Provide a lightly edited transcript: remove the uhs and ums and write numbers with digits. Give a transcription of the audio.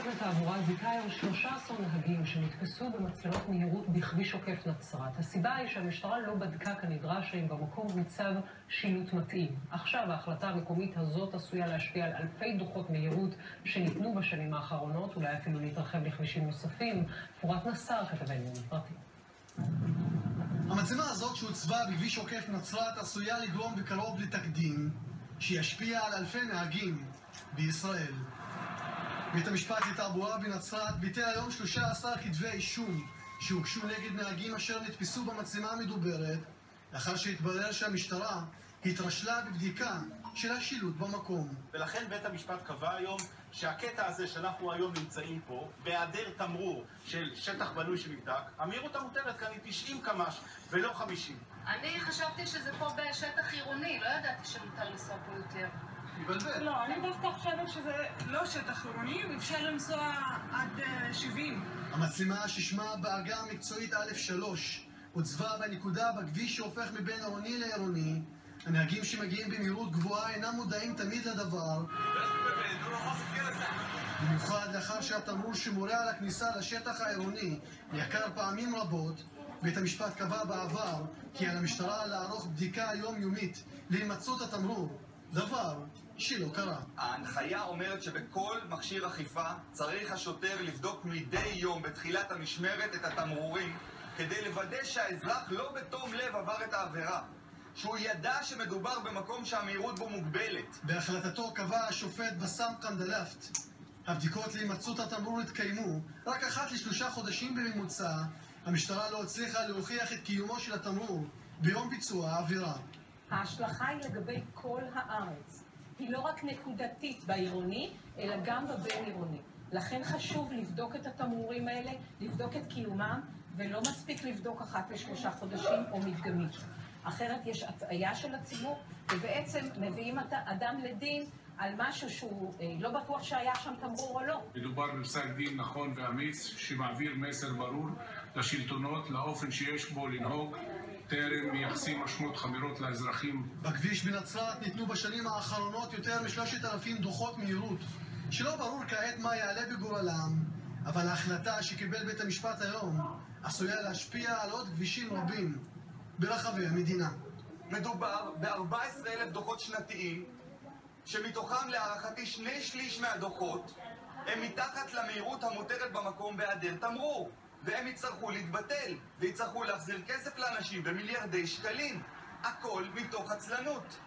המשפט לתעבורה זיכה היום 13 נהגים שנתפסו במצלמות מהירות בכביש עוקף נצרת. הסיבה היא שהמשטרה לא בדקה כנדרש אם במקום מוצב שילוט מתאים. עכשיו ההחלטה המקומית הזאת עשויה להשפיע על אלפי דוחות מהירות שניתנו בשנים האחרונות, אולי אפילו להתרחב לכבישים נוספים. פורת נסר כתבנו פרטי. המצלמה הזאת שהוצבה בכביש עוקף נצרת עשויה לגרום בקרוב לתקדים שישפיע על אלפי נהגים בישראל. בית המשפט לתעבורה בנצרת ביטל היום 13 כתבי אישום שהוגשו נגד נהגים אשר נתפסו במצלמה המדוברת לאחר שהתברר שהמשטרה התרשלה בבדיקה של השילוט במקום. ולכן בית המשפט קבע היום שהקטע הזה שאנחנו היום נמצאים פה, בהיעדר תמרור של שטח בנוי שנבדק, המהירות המותרת כאן היא 90 קמ"ש ולא 50. אני חשבתי שזה פה בשטח עירוני, לא ידעתי שמותר לנסוע פה יותר. לא, אני דווקא חושבת שזה לא שטח עירוני, ואפשר לנסוע עד 70. המצלמה ששמה בעגה המקצועית א'3 הוצבה בנקודה בכביש שהופך מבין עירוני לעירוני. הנהגים שמגיעים במהירות גבוהה אינם מודעים תמיד לדבר, במיוחד לאחר שהתמרור שמורה על הכניסה לשטח העירוני יקר פעמים רבות. בית המשפט קבע בעבר כי על המשטרה לערוך בדיקה יומיומית להימצאות התמרור, דבר שלא קרה. ההנחיה אומרת שבכל מכשיר אכיפה צריך השוטר לבדוק מדי יום בתחילת המשמרת את התמרורים כדי לוודא שהאזרח לא בתום לב עבר את העבירה, שהוא ידע שמדובר במקום שהמהירות בו מוגבלת. בהחלטתו קבע השופט בסם קנדלפט הבדיקות להימצאות התמרור התקיימו רק אחת ל3 חודשים בממוצע. המשטרה לא הצליחה להוכיח את קיומו של התמרור ביום ביצוע העבירה. ההשלכה היא לגבי כל הארץ. היא לא רק נקודתית בעירוני, אלא גם בבין עירוני. לכן חשוב לבדוק את התמרורים האלה, לבדוק את קיומם, ולא מספיק לבדוק אחת ל3 חודשים או מדגמית. אחרת יש הטעיה של הציבור, ובעצם מביאים אדם לדין על משהו שהוא לא בטוח שהיה שם תמרור או לא. מדובר בפסק דין נכון ואמיץ שמעביר מסר ברור לשלטונות לאופן שיש בו לנהוג טרם מייחסים אשמות חמורות לאזרחים. בכביש בנצרת ניתנו בשנים האחרונות יותר מ3,000 דוחות מהירות שלא ברור כעת מה יעלה בגורלם, אבל ההחלטה שקיבל בית המשפט היום עשויה להשפיע על עוד כבישים רבים ברחבי המדינה. מדובר ב14,000 דוחות שנתיים שמתוכם להערכתי 2/3 מהדוחות הם מתחת למהירות המותרת במקום בהיעדר תמרור, והם יצטרכו להתבטל ויצטרכו להחזיר כסף לאנשים במיליארדי שקלים, הכל מתוך עצלנות.